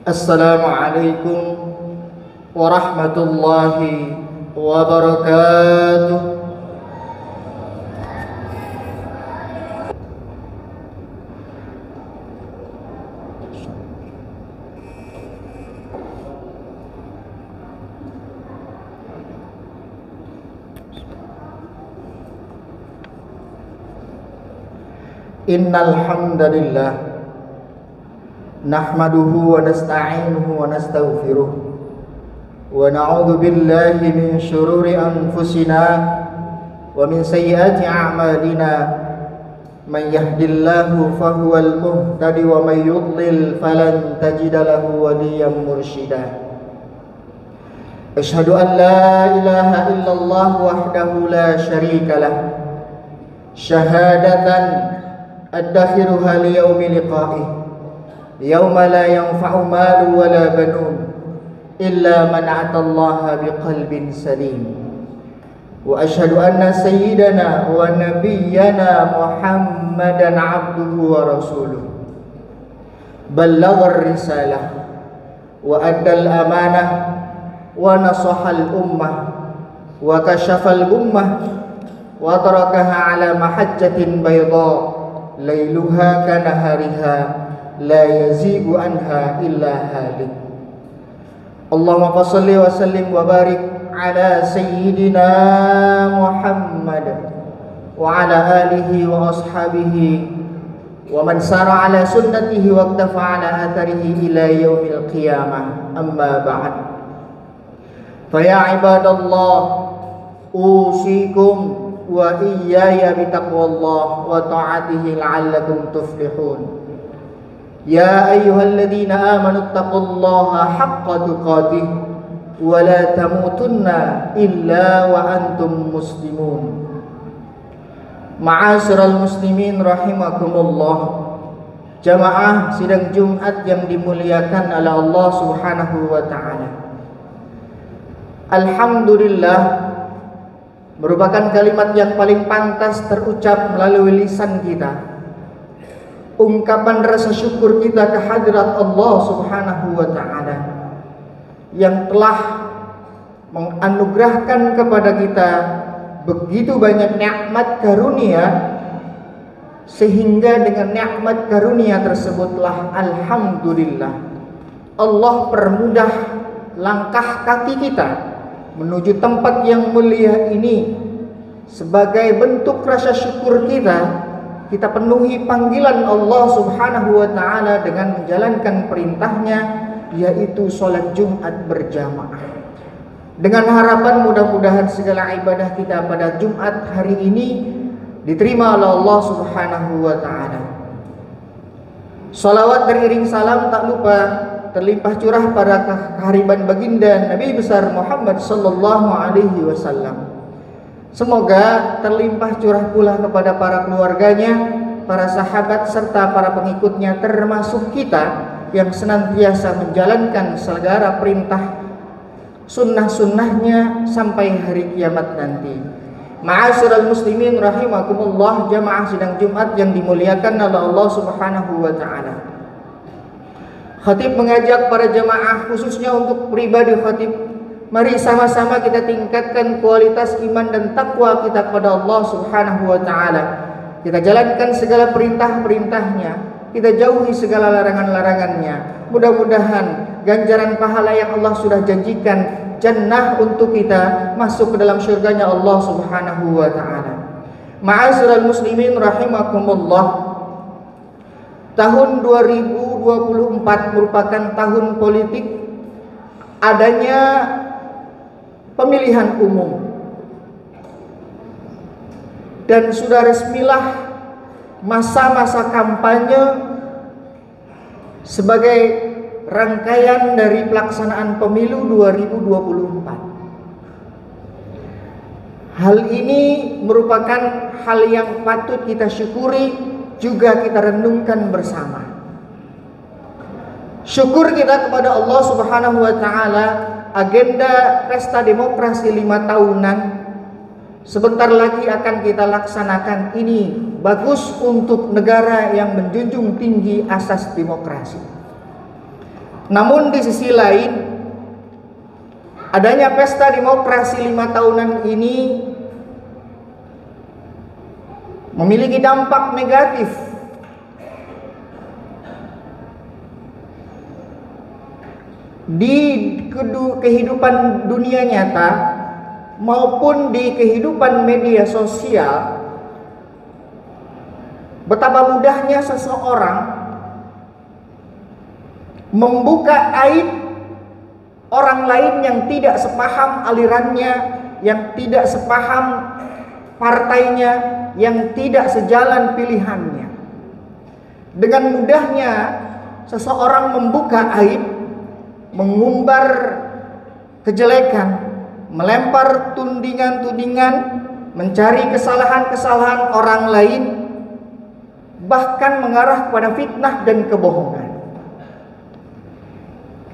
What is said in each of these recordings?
Assalamualaikum warahmatullahi wabarakatuh. Innal hamdalillah nahmaduhu wa nasta'inuhu wa nastaghfiruh wa na'udzu billahi min shururi anfusina wa min sayyiati a'malina man yahdihillahu fahuwal muhtadi wa may yudlil falan tajida lahu waliyyan mursyida. Asyhadu an la ilaha illallah wahdahu la syarika lah syahadatan adakhiruha liyaumi liqa'ih yauma la yanfa'u malu wala banun illa man atallaha biqalbin salim. Wa asyhadu anna sayyidana wa nabiyyana Muhammadan abduhu wa rasuluh ballaghar risalah wa addal amanah wa nasahal ummah wa kashafal ummah wa tarakaha ala mahajjatin bayda lailuha kanahariha la yazigu anha illa halik. Allahumma fassalli wa sallim wa barik ala sayyidina Muhammad wa ala alihi wa ashabihi wa man sara ala sunnatihi wa iktafa ala atharihi ila yaumil qiyamah. Amma ba'd. Fa ya ibadallah usikum wa iyaya bitaqwallah wa ta'atihi la'allakum tuflihun. Ya ayyuhalladzina amanu taqullaha haqqa tuqatih wa la tamutunna illa wa antum muslimun. Ma'asyiral muslimin rahimakumullah. Jamaah sidang Jumat yang dimuliakan oleh Allah Subhanahu wa taala. Alhamdulillah merupakan kalimat yang paling pantas terucap melalui lisan kita. Ungkapan rasa syukur kita kehadirat Allah Subhanahu wa taala yang telah menganugerahkan kepada kita begitu banyak nikmat karunia, sehingga dengan nikmat karunia tersebutlah alhamdulillah Allah permudah langkah kaki kita menuju tempat yang mulia ini. Sebagai bentuk rasa syukur kita penuhi panggilan Allah Subhanahu wa taala dengan menjalankan perintahnya, yaitu sholat Jumat berjamaah. Dengan harapan mudah-mudahan segala ibadah kita pada Jumat hari ini diterima oleh Allah Subhanahu wa taala. Shalawat beriring salam tak lupa terlimpah curah pada kehariban baginda Nabi besar Muhammad sallallahu alaihi wasallam. Semoga terlimpah curah pula kepada para keluarganya, para sahabat serta para pengikutnya, termasuk kita yang senantiasa menjalankan segala perintah sunnah-sunnahnya sampai hari kiamat nanti. Ma'asyiral muslimin rahimakumullah, jamaah sidang Jumat yang dimuliakan oleh Allah Subhanahu wa taala. Khatib mengajak para jamaah, khususnya untuk pribadi khatib, mari sama-sama kita tingkatkan kualitas iman dan takwa kita kepada Allah Subhanahu wa taala. Kita jalankan segala perintah-perintahnya, kita jauhi segala larangan-larangannya. Mudah-mudahan ganjaran pahala yang Allah sudah janjikan, jannah untuk kita, masuk ke dalam surganya Allah Subhanahu wa taala. Ma'asyiral muslimin rahimakumullah. Tahun 2024 merupakan tahun politik, adanya pemilihan umum, dan sudah resmilah masa-masa kampanye sebagai rangkaian dari pelaksanaan pemilu 2024. Hal ini merupakan hal yang patut kita syukuri, juga kita renungkan bersama. Syukur kita kepada Allah Subhanahu wa taala, agenda pesta demokrasi 5 tahunan sebentar lagi akan kita laksanakan. Ini bagus untuk negara yang menjunjung tinggi asas demokrasi. Namun di sisi lain, adanya pesta demokrasi 5 tahunan ini memiliki dampak negatif di kehidupan dunia nyata maupun di kehidupan media sosial. Betapa mudahnya seseorang membuka aib orang lain yang tidak sepaham alirannya, yang tidak sepaham partainya, yang tidak sejalan pilihannya. Dengan mudahnya seseorang membuka aib, mengumbar kejelekan, melempar tudingan-tudingan, mencari kesalahan-kesalahan orang lain, bahkan mengarah kepada fitnah dan kebohongan.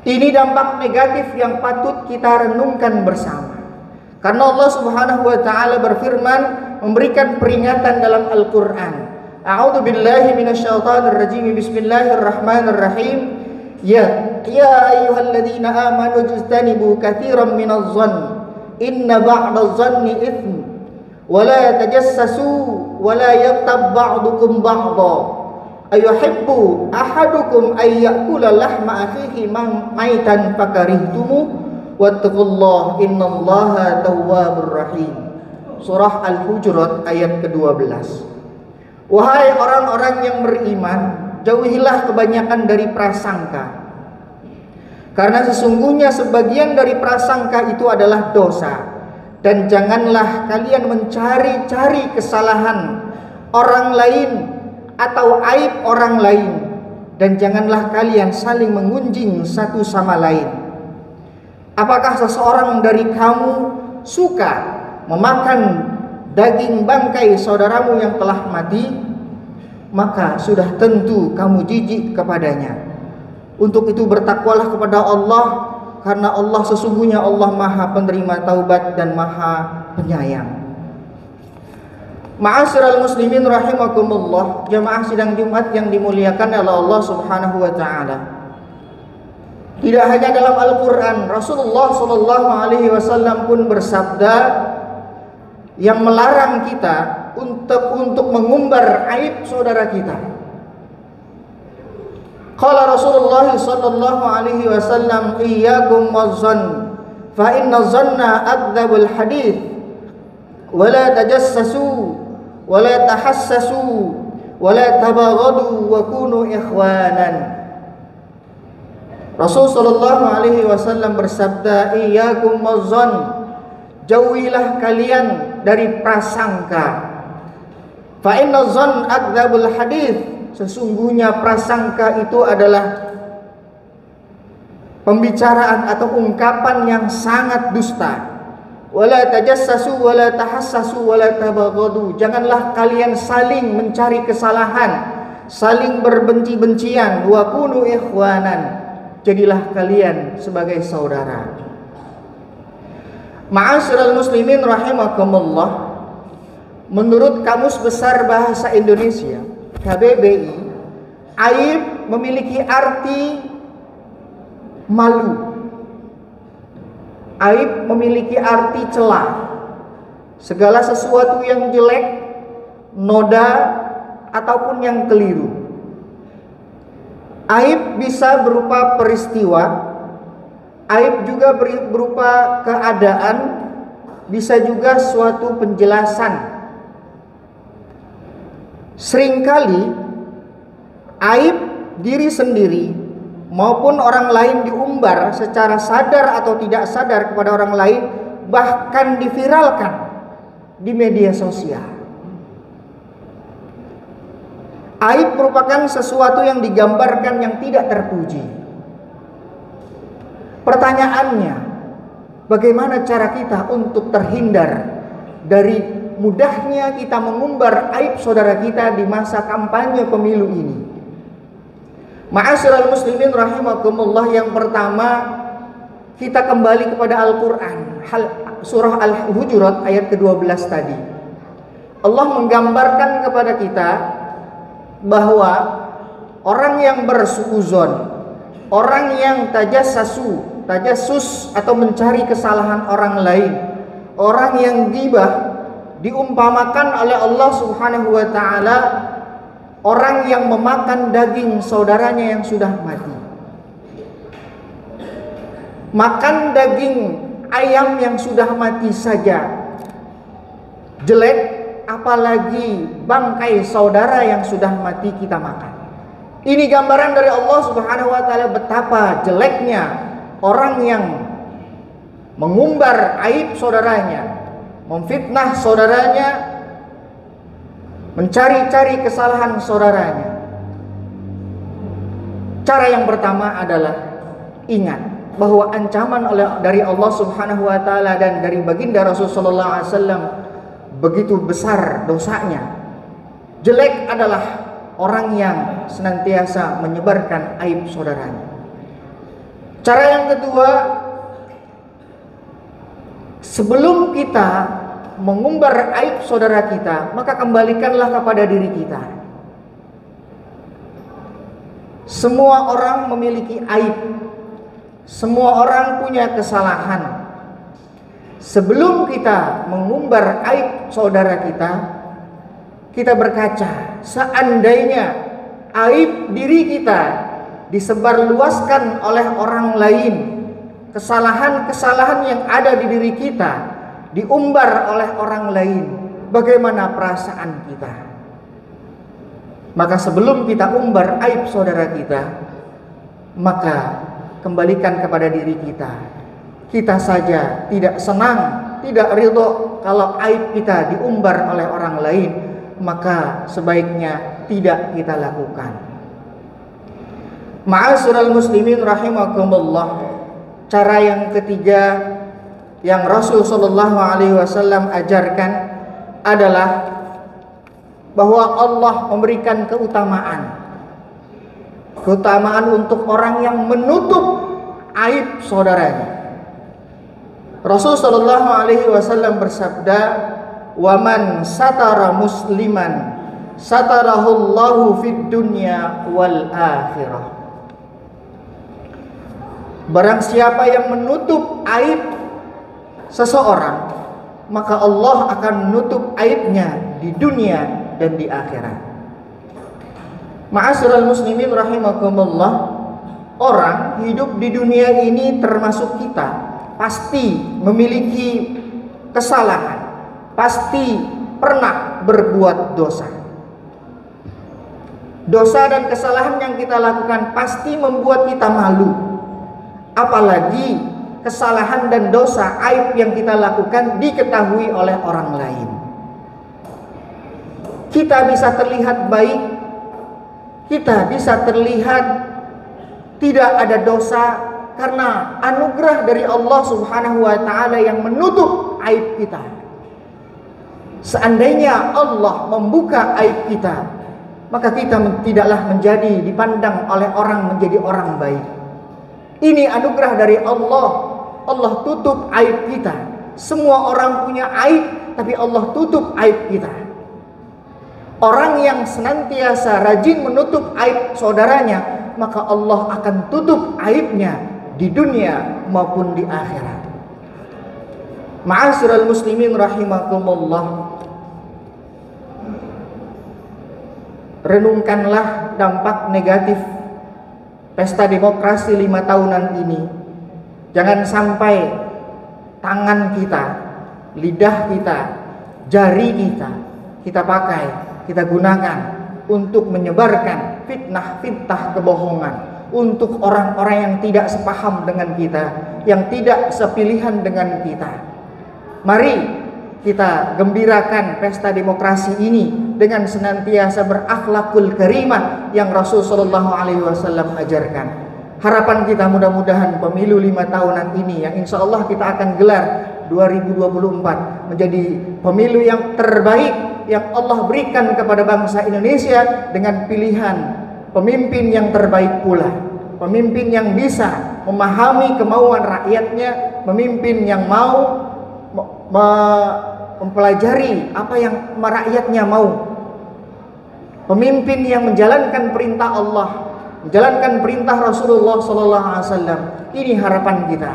Ini dampak negatif yang patut kita renungkan bersama. Karena Allah Subhanahu wa taala berfirman, memberikan peringatan dalam Al-Qur'an. A'udzu billahi minasyaitonir rajim. Bismillahirrahmanirrahim. Ya ayyuhalladzina amanu ijtanibu katsiran minadh-dhann inna ba'dadh-dhanni itsm wa la tajassasu wa la yaghtab ba'dukum ba'dha ayuhibbu ahadukum ay ya'kula lahma akhihi maitan fakarihtumu wattaqullaha innallaha tawwabur rahim. Surah Al-Hujurat ayat ke-12. Wahai orang-orang yang beriman, jauhilah kebanyakan dari prasangka, karena sesungguhnya sebagian dari prasangka itu adalah dosa. Dan janganlah kalian mencari-cari kesalahan orang lain atau aib orang lain, dan janganlah kalian saling mengunjing satu sama lain. Apakah seseorang dari kamu suka memakan daging bangkai saudaramu yang telah mati? Maka sudah tentu kamu jijik kepadanya. Untuk itu bertakwalah kepada Allah, karena Allah sesungguhnya Allah Maha Penerima Taubat dan Maha Penyayang. Ma'asyiral muslimin rahimakumullah, jamaah sidang Jumat yang dimuliakan oleh Allah Subhanahu wa taala. Tidak hanya dalam Al-Qur'an, Rasulullah sallallahu alaihi wasallam pun bersabda yang melarang kita untuk mengumbar aib saudara kita. Qala Rasulullah sallallahu alaihi wasallam, iyyakum waz-zann fa inna zanna akdzabul hadits wa la tajassasu wa la tahassasu wa la tabaghadu wa kunu ikhwanan. Rasul sallallahu alaihi wasallam bersabda, iyyakum waz-zann, jauhilah kalian dari prasangka. Fa inna zann akdzabul hadits, sesungguhnya prasangka itu adalah pembicaraan atau ungkapan yang sangat dusta. Wala tajassasu wala tahassasu wala tabaghadu, janganlah kalian saling mencari kesalahan, saling berbenci-bencian. Wa kunu ikhwanan, jadilah kalian sebagai saudara. Ma'asyiral muslimin rahimakumullah, menurut Kamus Besar Bahasa Indonesia KBBI, aib memiliki arti malu. Aib memiliki arti celah. Segala sesuatu yang jelek, noda, ataupun yang keliru. Aib bisa berupa peristiwa, aib juga berupa keadaan, bisa juga suatu penjelasan. Seringkali aib diri sendiri maupun orang lain diumbar secara sadar atau tidak sadar kepada orang lain, bahkan diviralkan di media sosial. Aib merupakan sesuatu yang digambarkan yang tidak terpuji. Pertanyaannya, bagaimana cara kita untuk terhindar dari mudahnya kita mengumbar aib saudara kita di masa kampanye pemilu ini? Ma'asyiral muslimin rahimakumullah, yang pertama kita kembali kepada Al-Qur'an, surah Al-Hujurat ayat ke-12 tadi. Allah menggambarkan kepada kita bahwa orang yang bersuudzon, orang yang tajassus atau mencari kesalahan orang lain, orang yang ghibah, diumpamakan oleh Allah Subhanahu wa taala orang yang memakan daging saudaranya yang sudah mati. Makan daging ayam yang sudah mati saja jelek, apalagi bangkai saudara yang sudah mati kita makan. Ini gambaran dari Allah Subhanahu wa taala betapa jeleknya orang yang mengumbar aib saudaranya, memfitnah saudaranya, mencari-cari kesalahan saudaranya. Cara yang pertama adalah ingat bahwa ancaman dari Allah Subhanahu wa taala dan dari baginda Rasul sallallahu alaihi wasallam begitu besar dosanya. Jelek adalah orang yang senantiasa menyebarkan aib saudaranya. Cara yang kedua, sebelum kita mengumbar aib saudara kita, maka kembalikanlah kepada diri kita. Semua orang memiliki aib. Semua orang punya kesalahan. Sebelum kita mengumbar aib saudara kita berkaca, seandainya aib diri kita disebarluaskan oleh orang lain, kesalahan-kesalahan yang ada di diri kita diumbar oleh orang lain, bagaimana perasaan kita? Maka sebelum kita umbar aib saudara kita, maka kembalikan kepada diri kita. Kita saja tidak senang, tidak ridho kalau aib kita diumbar oleh orang lain, maka sebaiknya tidak kita lakukan. Ma'asyiral muslimin rahimakumullah. Cara yang ketiga yang Rasul sallallahu alaihi wasallam ajarkan adalah bahwa Allah memberikan keutamaan untuk orang yang menutup aib saudaranya. Rasul sallallahu alaihi wasallam bersabda, "Wa man satara musliman satarahullahu fid dunya wal akhirah." Barang siapa yang menutup aib seseorang, maka Allah akan menutup aibnya di dunia dan di akhirat. Ma'asyiral muslimin rahimakumullah, orang hidup di dunia ini termasuk kita pasti memiliki kesalahan, pasti pernah berbuat dosa. Dosa dan kesalahan yang kita lakukan pasti membuat kita malu. Apalagi kesalahan dan dosa, aib yang kita lakukan diketahui oleh orang lain. Kita bisa terlihat baik, kita bisa terlihat tidak ada dosa karena anugerah dari Allah Subhanahu wa taala yang menutup aib kita. Seandainya Allah membuka aib kita, maka kita tidaklah menjadi dipandang oleh orang menjadi orang baik. Ini anugerah dari Allah. Allah tutup aib kita. Semua orang punya aib, tapi Allah tutup aib kita. Orang yang senantiasa rajin menutup aib saudaranya, maka Allah akan tutup aibnya di dunia maupun di akhirat. Ma'asyiral muslimin rahimakumullah. Renungkanlah dampak negatif pesta demokrasi 5 tahunan ini. Jangan sampai tangan kita, lidah kita, jari kita pakai, kita gunakan untuk menyebarkan fitnah-fitnah kebohongan untuk orang-orang yang tidak sepaham dengan kita, yang tidak sepilihan dengan kita. Mari kita gembirakan pesta demokrasi ini dengan senantiasa berakhlakul karimah yang Rasul sallallahu alaihi wasallam ajarkan. Harapan kita mudah-mudahan pemilu 5 tahunan ini yang insya Allah kita akan gelar 2024 menjadi pemilu yang terbaik yang Allah berikan kepada bangsa Indonesia dengan pilihan pemimpin yang terbaik pula. Pemimpin yang bisa memahami kemauan rakyatnya, pemimpin yang mau mempelajari apa yang rakyatnya mau, pemimpin yang menjalankan perintah Allah, menjalankan perintah Rasulullah sallallahu alaihi wasallam. Ini harapan kita.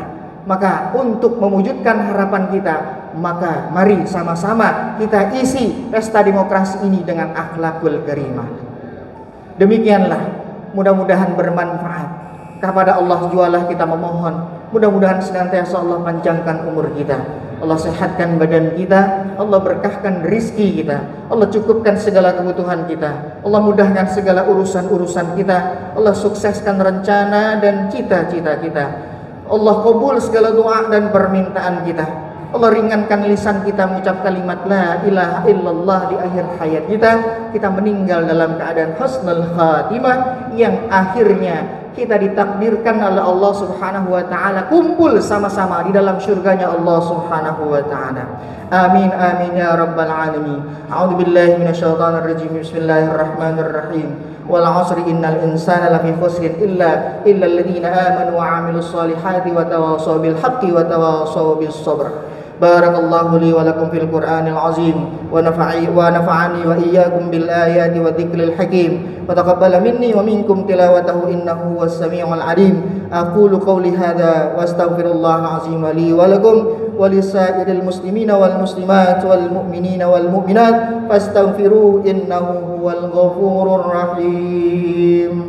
Maka untuk mewujudkan harapan kita, maka mari sama-sama kita isi pesta demokrasi ini dengan akhlakul karimah. Demikianlah, mudah-mudahan bermanfaat. Kepada Allah jualah kita memohon. Mudah-mudahan senantiasa Allah panjangkan umur kita, Allah sehatkan badan kita, Allah berkahkan rizki kita, Allah cukupkan segala kebutuhan kita, Allah mudahkan segala urusan-urusan kita, Allah sukseskan rencana dan cita-cita kita, Allah kabul segala doa dan permintaan kita, Allah ringankan lisan kita mengucap kalimat la ilaha illallah di akhir hayat kita meninggal dalam keadaan husnul khatimah, yang akhirnya kita ditakdirkan oleh Allah Subhanahu wa taala kumpul sama-sama di dalam surganya Allah Subhanahu wa taala. Amin amin ya rabbal alamin. A'udzubillahi minasyaitonir rajim. Bismillahirrahmanirrahim. Wal 'asri innal insana lafi khusrin illa alladziina aamanu wa 'amilus solihati wa tawashaw bil haqqi wa tawashaw bis sabr. Barakallahu li wa lakum fil Qur'anil azim wa nafa'ani wa iyyakum bil ayati wa dzikril hakim wa taqabbala minni wa minkum tilawatahu innahu was samiul alim. Aqulu qawli hadza wa astaghfirullahal azim li wa lakum wa lisairil muslimina wal muslimat wal mu'minina wal mu'minat fastaghfiru innahu huwal ghafurur rahim.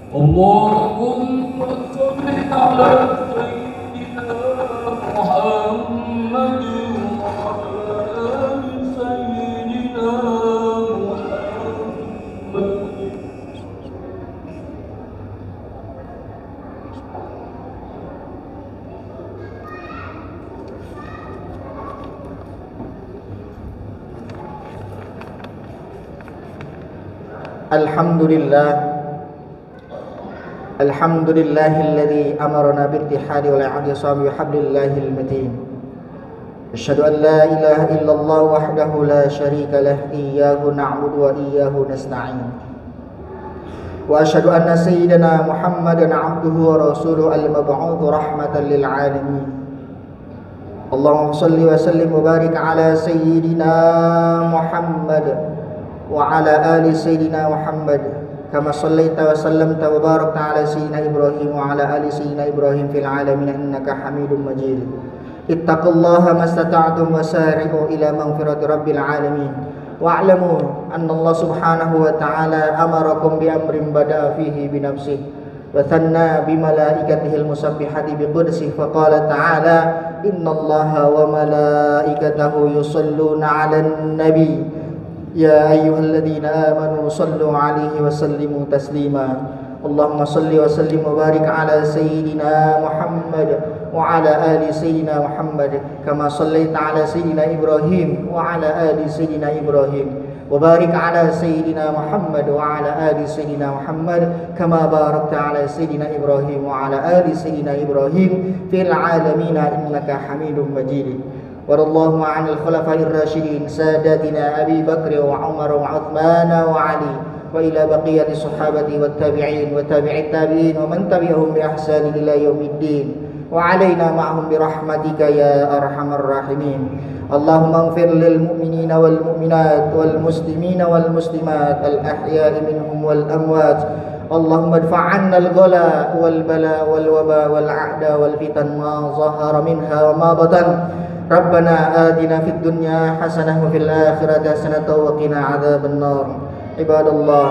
Allahumma shalli ala sayyidina Muhammad wa ala sayyidina Muhammad. Alhamdulillahilladzi amarna bittihadi wal i'tisami bihablillahil matin. Asyhadu an la ilaha illallah wahdahu la syarika lah, iyyahu na'budu wa iyyahu nasta'in. Wa asyhadu anna sayyidana Muhammadan 'abduhu wa rasuluhu al-mab'uts rahmatan lil 'alamin. Allahumma shalli wa sallim wa barik ala sayyidina Muhammad wa ala ali sayyidina Muhammad kama shallaita wa sallamta wa barakta ala sayyidina Ibrahim wa ala ali sayyidina Ibrahim fil alamin innaka Hamidum Majid. Ittaqullaha mastata'tum wasari'u ila maghfirati rabbil alamin. Wa'lamu anna Allah subhanahu wa ta'ala amarakum bi amrin bada'a fihi bi nafsihi wa thanna bi malaikatihi al-musabbihati bi qudsihi fa qala ta'ala innallaha wa malaikatahu yusalluna 'alan nabi ya ayyuhalladzina amanu sallu 'alaihi wa sallimu taslima. Allahumma salli wa sallim wa barik ala sayyidina Muhammad wa ala ali sayyidina Muhammad kama sallaita ala sayyidina Ibrahim wa ala ali sayyidina Ibrahim wa barik ala sayyidina Muhammad wa ala ali sayyidina Muhammad kama barakta ala sayyidina Ibrahim wa ala ali sayyidina Ibrahim fil alamin innaka Hamidum Majid. Warallahu anil khulafa'ir rasyidin sadatina Abi Bakr wa Umar wa Uthman wa Ali wa ila baqiyati sahabati wat tabi'in wa tabi'it tabi'in wa man tabi'ahum bi ihsan ila yaumiddin wa alaina ma'hum bi rahmatika ya arhamar rahimin. Allahumma ighfir lil mu'minina wal mu'minat wal muslimina wal muslimat al ahya'i minhum wal amwat. Allahumma adfa' 'anna al ghala wal bala wal waba wal 'ada wal fitan ma zahara minha wa ma batan. Rabbana atina fid dunya hasanah wa fil akhirati hasanah wa qina adzaban nar. Ibadallah,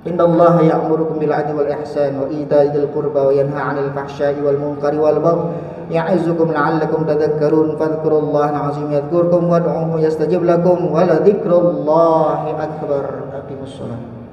innallaha ya'murukum bil 'adli wal ihsan wa ita'i dzil qurba wa yanha 'anil fahsya'i wal munkari wal baghi ya'izukum la'allakum tadhakkarun. Fadhkurullaha al-'azim yadhkurkum wad'uuhu yastajib lakum wa la dzikrullahi akbar. Aqimussalah.